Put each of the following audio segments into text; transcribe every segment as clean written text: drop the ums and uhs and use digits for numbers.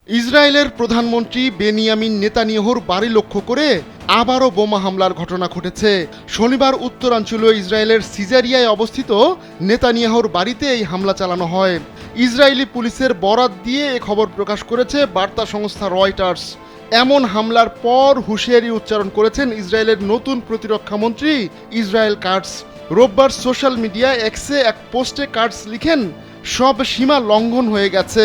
ইসরায়েলের প্রধানমন্ত্রী বেনিয়ামিন নেতানিয়াহুর বাড়ি লক্ষ্য করে আবারও বোমা হামলার ঘটনা ঘটেছে। শনিবার উত্তরাঞ্চলীয় ইসরায়েলের সিজারিয়ায় অবস্থিত নেতানিয়াহুর বাড়িতে এই হামলা চালানো হয়। ইসরায়েলি পুলিশের বরাত দিয়ে এ খবর প্রকাশ করেছে বার্তা সংস্থা রয়টার্স। এমন হামলার পর হুঁশিয়ারি উচ্চারণ করেছেন ইসরায়েলের নতুন প্রতিরক্ষা মন্ত্রী ইসরায়েল কাটস। রোববার সোশ্যাল মিডিয়া এক্সে এক পোস্টে কাটস লিখেন, সব সীমা লঙ্ঘন হয়ে গেছে।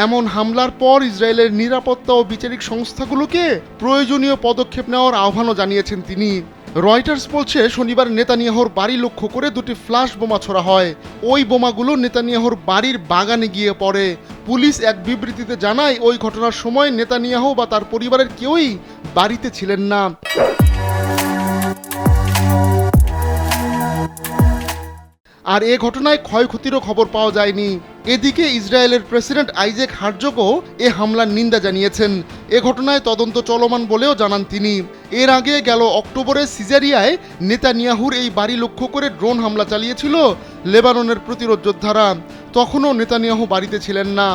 এমন হামলার পর ইসরায়েলের নিরাপত্তা ও বিচারিক সংস্থাগুলোকে প্রয়োজনীয় পদক্ষেপ নেওয়ার আহ্বানও জানিয়েছেন তিনি। রয়টার্স বলছে, শনিবার নেতানিয়াহুর বাড়ি লক্ষ্য করে দুটি ফ্লাশ বোমা ছোড়া হয়। ওই বোমাগুলো নেতানিয়াহুর বাড়ির বাগানে গিয়ে পড়ে। পুলিশ এক বিবৃতিতে জানায়, ওই ঘটনার সময় নেতানিয়াহু বা তার পরিবারের কেউই বাড়িতে ছিলেন না। আর এ ঘটনায় ক্ষয়ক্ষতিরও খবর পাওয়া যায়নি। এদিকে ইসরায়েলের প্রেসিডেন্ট আইজ্যাক হার্জগও এ হামলার নিন্দা জানিয়েছেন। এ ঘটনায় তদন্ত চলমান বলেও জানান তিনি। এর আগে গেল অক্টোবরে সিজারিয়ায় নেতানিয়াহুর এই বাড়ি লক্ষ্য করে ড্রোন হামলা চালিয়েছিল লেবাননের প্রতিরোধ যোদ্ধারা। তখনও নেতানিয়াহু বাড়িতে ছিলেন না।